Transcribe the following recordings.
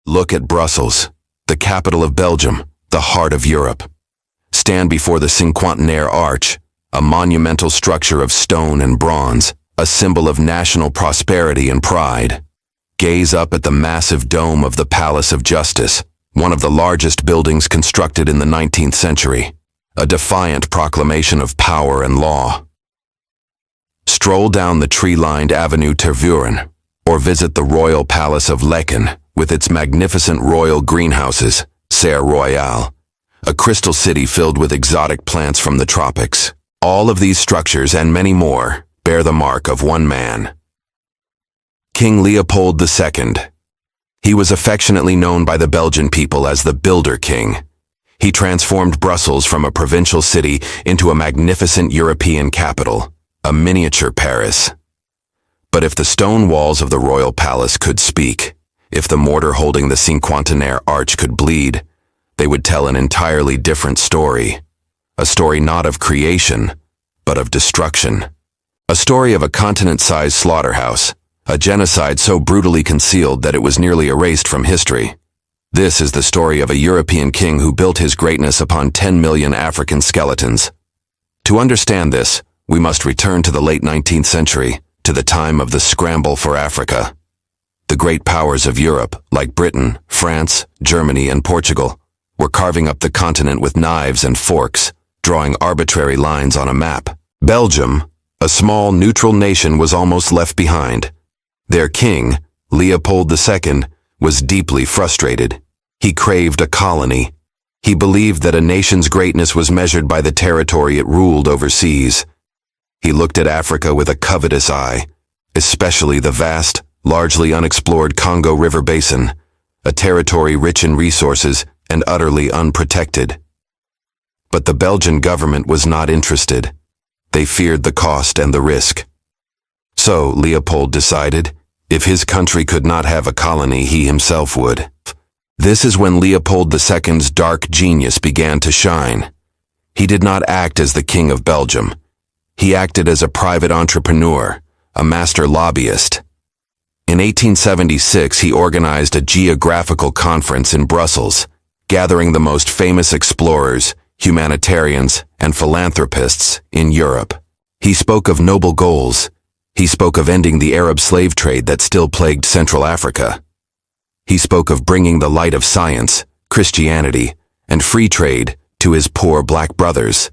Look at Brussels, the capital of Belgium, the heart of Europe. Stand before the Cinquantenaire Arch, a monumental structure of stone and bronze, a symbol of national prosperity and pride. Gaze up at the massive dome of the Palace of Justice, one of the largest buildings constructed in the 19th century, a defiant proclamation of power and law. Stroll down the tree-lined Avenue Tervuren, or visit the Royal Palace of Laeken with its magnificent royal greenhouses, Serre Royale, a crystal city filled with exotic plants from the tropics. All of these structures and many more bear the mark of one man. King Leopold II. He was affectionately known by the Belgian people as the Builder King. He transformed Brussels from a provincial city into a magnificent European capital, a miniature Paris. But if the stone walls of the royal palace could speak, if the mortar holding the Cinquantenaire Arch could bleed, they would tell an entirely different story. A story not of creation, but of destruction. A story of a continent-sized slaughterhouse, a genocide so brutally concealed that it was nearly erased from history. This is the story of a European king who built his greatness upon 10 million African skeletons. To understand this, we must return to the late 19th century, to the time of the scramble for Africa. The great powers of Europe, like Britain, France, Germany, and Portugal, were carving up the continent with knives and forks, drawing arbitrary lines on a map. Belgium, a small neutral nation, was almost left behind. Their king, Leopold II, was deeply frustrated. He craved a colony. He believed that a nation's greatness was measured by the territory it ruled overseas. He looked at Africa with a covetous eye, especially the vast, largely unexplored Congo River Basin, a territory rich in resources and utterly unprotected. But the Belgian government was not interested. They feared the cost and the risk. So Leopold decided, if his country could not have a colony, he himself would. This is when Leopold II's dark genius began to shine. He did not act as the King of Belgium. He acted as a private entrepreneur, a master lobbyist. In 1876, he organized a geographical conference in Brussels, gathering the most famous explorers, humanitarians, and philanthropists in Europe. He spoke of noble goals. He spoke of ending the Arab slave trade that still plagued Central Africa. He spoke of bringing the light of science, Christianity, and free trade to his poor black brothers.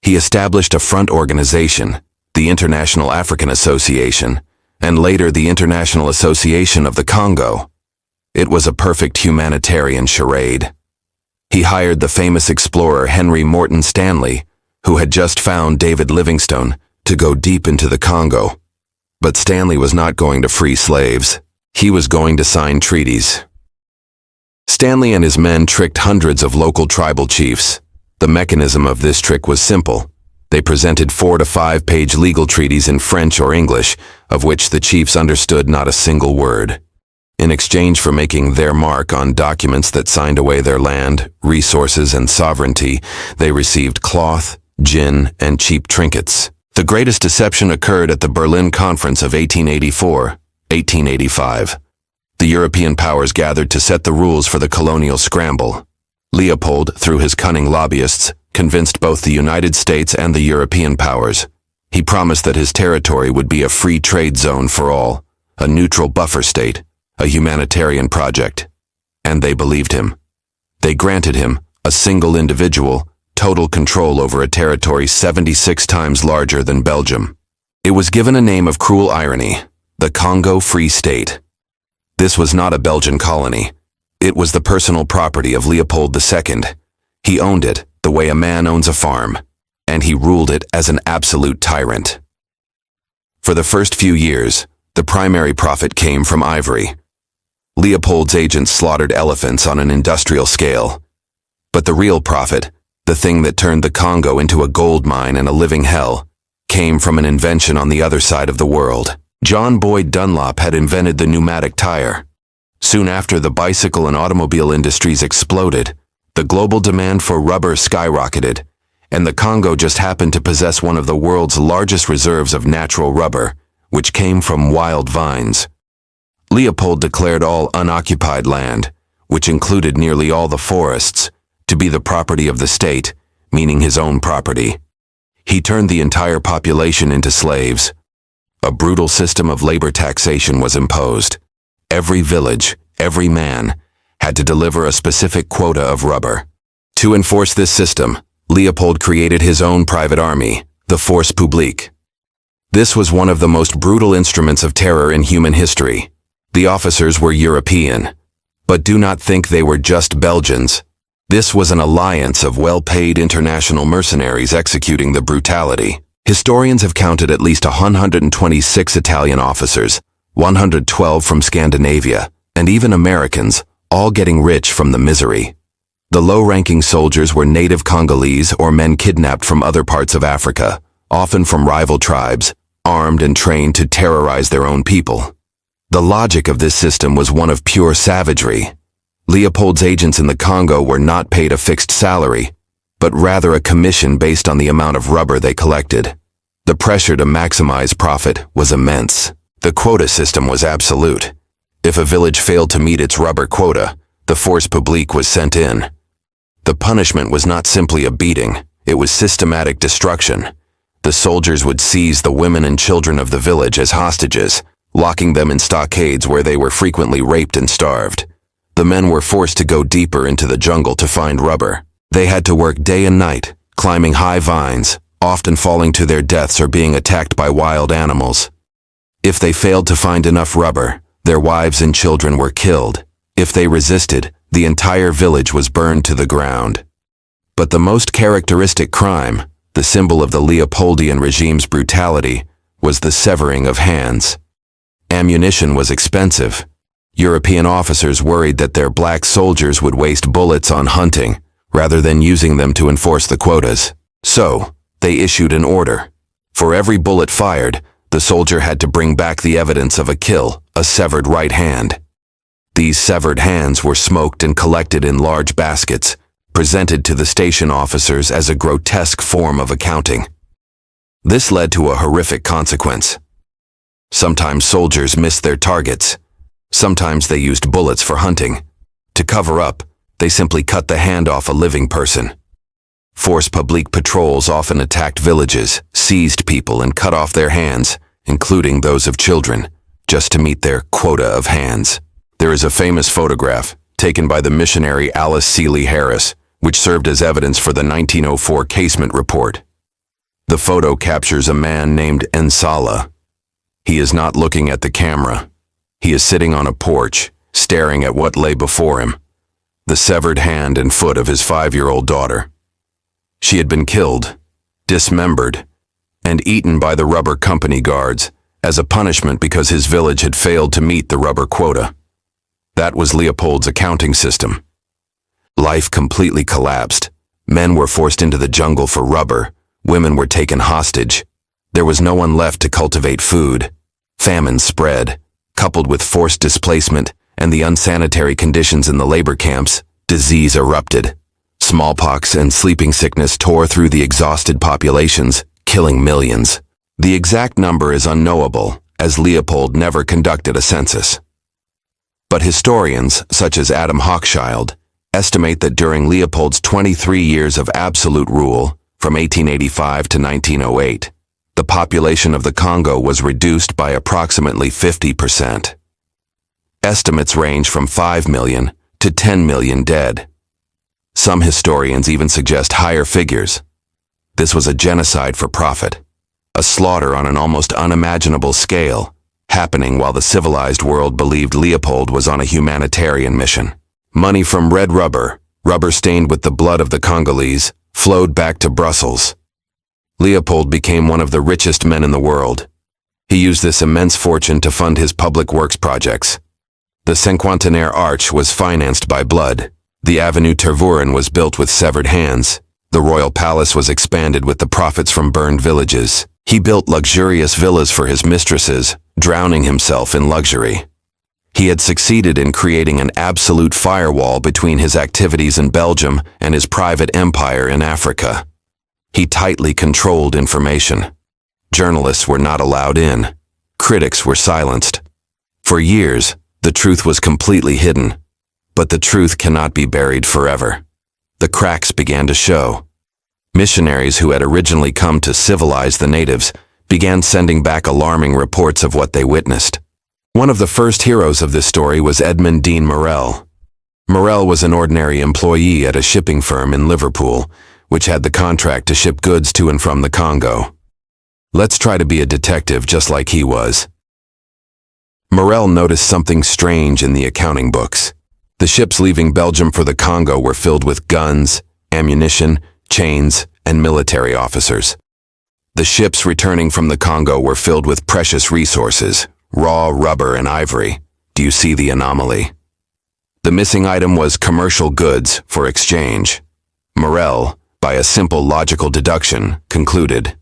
He established a front organization, the International African Association, and later the International Association of the Congo. It was a perfect humanitarian charade. He hired the famous explorer Henry Morton Stanley, who had just found David Livingstone, to go deep into the Congo. But Stanley was not going to free slaves. He was going to sign treaties. Stanley and his men tricked hundreds of local tribal chiefs. The mechanism of this trick was simple. They presented 4 to 5 page legal treaties in French or English, of which the chiefs understood not a single word. In exchange for making their mark on documents that signed away their land, resources, and sovereignty, they received cloth, gin, and cheap trinkets. The greatest deception occurred at the Berlin Conference of 1885. The European powers gathered to set the rules for the colonial scramble. Leopold, through his cunning lobbyists, convinced both the United States and the European powers. He promised that his territory would be a free trade zone for all, a neutral buffer state, a humanitarian project. And they believed him. They granted him, a single individual, total control over a territory 76 times larger than Belgium. It was given a name of cruel irony, the Congo Free State. This was not a Belgian colony. It was the personal property of Leopold II. He owned it the way a man owns a farm, and he ruled it as an absolute tyrant. For the first few years, the primary profit came from ivory. Leopold's agents slaughtered elephants on an industrial scale. But the real profit, the thing that turned the Congo into a gold mine and a living hell, came from an invention on the other side of the world. John Boyd Dunlop had invented the pneumatic tire. Soon after, the bicycle and automobile industries exploded. The global demand for rubber skyrocketed, and the Congo just happened to possess one of the world's largest reserves of natural rubber, which came from wild vines. Leopold declared all unoccupied land, which included nearly all the forests, to be the property of the state, meaning his own property. He turned the entire population into slaves. A brutal system of labor taxation was imposed. Every village, every man, had to deliver a specific quota of rubber. To enforce this system, Leopold created his own private army, the Force Publique. This was one of the most brutal instruments of terror in human history. The officers were European. But do not think they were just Belgians. This was an alliance of well-paid international mercenaries executing the brutality. Historians have counted at least 126 Italian officers, 112 from Scandinavia, and even Americans, all getting rich from the misery. The low-ranking soldiers were native Congolese or men kidnapped from other parts of Africa, often from rival tribes, armed and trained to terrorize their own people. The logic of this system was one of pure savagery. Leopold's agents in the Congo were not paid a fixed salary, but rather a commission based on the amount of rubber they collected. The pressure to maximize profit was immense. The quota system was absolute. If a village failed to meet its rubber quota, the Force Publique was sent in. The punishment was not simply a beating, it was systematic destruction. The soldiers would seize the women and children of the village as hostages, locking them in stockades where they were frequently raped and starved. The men were forced to go deeper into the jungle to find rubber. They had to work day and night, climbing high vines, often falling to their deaths or being attacked by wild animals. If they failed to find enough rubber, their wives and children were killed. If they resisted, the entire village was burned to the ground. But the most characteristic crime, the symbol of the Leopoldian regime's brutality, was the severing of hands. Ammunition was expensive. European officers worried that their black soldiers would waste bullets on hunting, rather than using them to enforce the quotas. So, they issued an order. For every bullet fired, the soldier had to bring back the evidence of a kill, a severed right hand. These severed hands were smoked and collected in large baskets, presented to the station officers as a grotesque form of accounting. This led to a horrific consequence. Sometimes soldiers missed their targets. Sometimes they used bullets for hunting. To cover up, they simply cut the hand off a living person. Force Publique patrols often attacked villages, seized people, and cut off their hands, including those of children, just to meet their quota of hands. There is a famous photograph, taken by the missionary Alice Seeley Harris, which served as evidence for the 1904 Casement report. The photo captures a man named Nsala. He is not looking at the camera. He is sitting on a porch, staring at what lay before him, the severed hand and foot of his 5-year-old daughter. She had been killed, dismembered, and eaten by the rubber company guards as a punishment because his village had failed to meet the rubber quota. That was Leopold's accounting system. Life completely collapsed. Men were forced into the jungle for rubber. Women were taken hostage. There was no one left to cultivate food. Famine spread. Coupled with forced displacement and the unsanitary conditions in the labor camps, disease erupted. Smallpox and sleeping sickness tore through the exhausted populations, killing millions. The exact number is unknowable, as Leopold never conducted a census. But historians, such as Adam Hochschild, estimate that during Leopold's 23 years of absolute rule, from 1885 to 1908, the population of the Congo was reduced by approximately 50%. Estimates range from 5 million to 10 million dead. Some historians even suggest higher figures. This was a genocide for profit, a slaughter on an almost unimaginable scale, happening while the civilized world believed Leopold was on a humanitarian mission. Money from red rubber, rubber stained with the blood of the Congolese, flowed back to Brussels. Leopold became one of the richest men in the world. He used this immense fortune to fund his public works projects. The Cinquantenaire Arch was financed by blood. The Avenue Tervuren was built with severed hands. The royal palace was expanded with the profits from burned villages. He built luxurious villas for his mistresses, drowning himself in luxury. He had succeeded in creating an absolute firewall between his activities in Belgium and his private empire in Africa. He tightly controlled information. Journalists were not allowed in. Critics were silenced. For years, the truth was completely hidden. But the truth cannot be buried forever. The cracks began to show. Missionaries who had originally come to civilize the natives began sending back alarming reports of what they witnessed. One of the first heroes of this story was Edmund Dean Morel. Morel was an ordinary employee at a shipping firm in Liverpool, which had the contract to ship goods to and from the Congo. Let's try to be a detective just like he was. Morel noticed something strange in the accounting books. The ships leaving Belgium for the Congo were filled with guns, ammunition, chains, and military officers. The ships returning from the Congo were filled with precious resources, raw rubber and ivory. Do you see the anomaly? The missing item was commercial goods for exchange. Morel, by a simple logical deduction, concluded,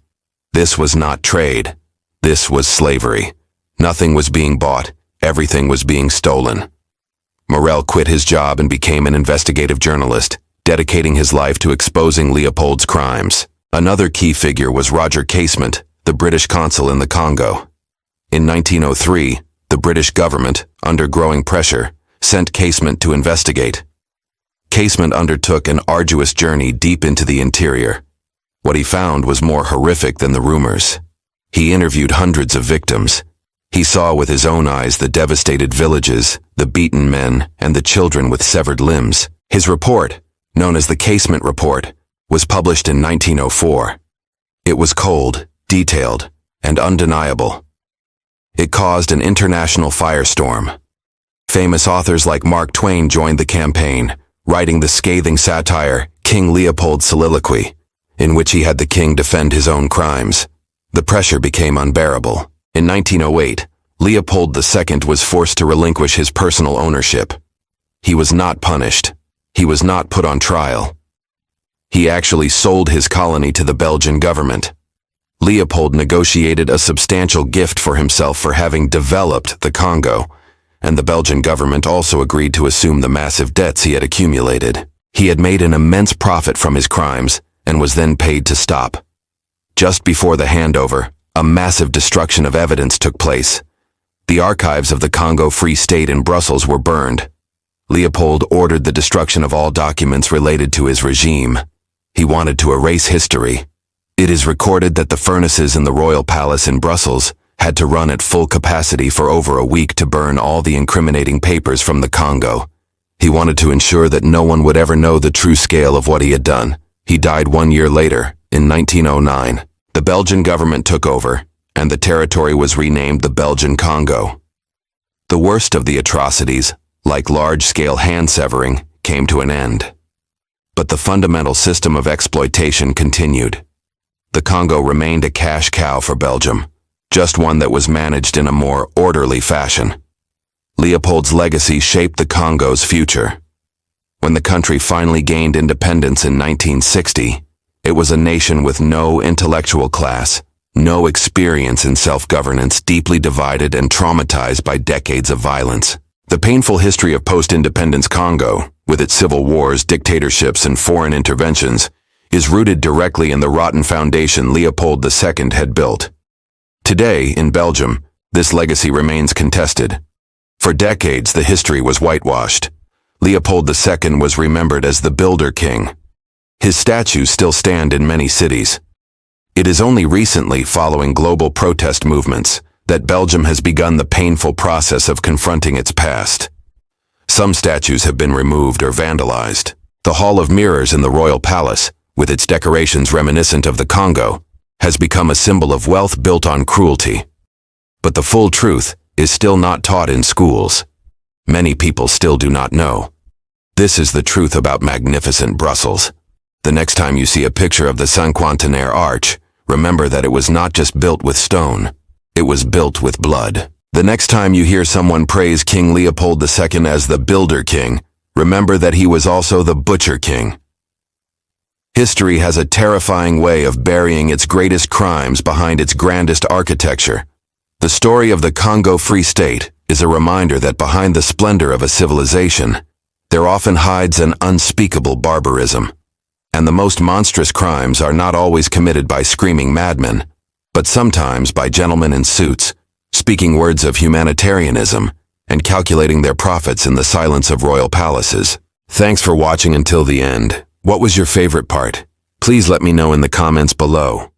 this was not trade. This was slavery. Nothing was being bought. Everything was being stolen. Morel quit his job and became an investigative journalist, dedicating his life to exposing Leopold's crimes. Another key figure was Roger Casement, the British consul in the Congo. In 1903, the British government, under growing pressure, sent Casement to investigate. Casement undertook an arduous journey deep into the interior. What he found was more horrific than the rumors. He interviewed hundreds of victims. He saw with his own eyes the devastated villages, the beaten men, and the children with severed limbs. His report, known as the Casement Report, was published in 1904. It was cold, detailed, and undeniable. It caused an international firestorm. Famous authors like Mark Twain joined the campaign, writing the scathing satire King Leopold Soliloquy, in which he had the king defend his own crimes. The pressure became unbearable. In 1908, Leopold II was forced to relinquish his personal ownership. He was not punished. He was not put on trial. He actually sold his colony to the Belgian government. Leopold negotiated a substantial gift for himself for having developed the Congo, and the Belgian government also agreed to assume the massive debts he had accumulated. He had made an immense profit from his crimes and was then paid to stop. Just before the handover, a massive destruction of evidence took place. The archives of the Congo Free State in Brussels were burned. Leopold ordered the destruction of all documents related to his regime. He wanted to erase history. It is recorded that the furnaces in the royal palace in Brussels had to run at full capacity for over a week to burn all the incriminating papers from the Congo. He wanted to ensure that no one would ever know the true scale of what he had done. He died 1 year later, in 1909. The Belgian government took over, and the territory was renamed the Belgian Congo. The worst of the atrocities, like large-scale hand-severing, came to an end. But the fundamental system of exploitation continued. The Congo remained a cash cow for Belgium, just one that was managed in a more orderly fashion. Leopold's legacy shaped the Congo's future. When the country finally gained independence in 1960, it was a nation with no intellectual class, no experience in self-governance, deeply divided and traumatized by decades of violence. The painful history of post-independence Congo, with its civil wars, dictatorships, and foreign interventions, is rooted directly in the rotten foundation Leopold II had built. Today, in Belgium, this legacy remains contested. For decades, the history was whitewashed. Leopold II was remembered as the Builder King. His statues still stand in many cities. It is only recently, following global protest movements, that Belgium has begun the painful process of confronting its past. Some statues have been removed or vandalized. The Hall of Mirrors in the Royal Palace, with its decorations reminiscent of the Congo, has become a symbol of wealth built on cruelty. But the full truth is still not taught in schools. Many people still do not know. This is the truth about magnificent Brussels. The next time you see a picture of the Cinquantenaire Arch, remember that it was not just built with stone. It was built with blood. The next time you hear someone praise King Leopold II as the Builder King, remember that he was also the Butcher King. History has a terrifying way of burying its greatest crimes behind its grandest architecture. The story of the Congo Free State is a reminder that behind the splendor of a civilization, there often hides an unspeakable barbarism. And the most monstrous crimes are not always committed by screaming madmen, but sometimes by gentlemen in suits, speaking words of humanitarianism and calculating their profits in the silence of royal palaces. Thanks for watching until the end. What was your favorite part? Please let me know in the comments below.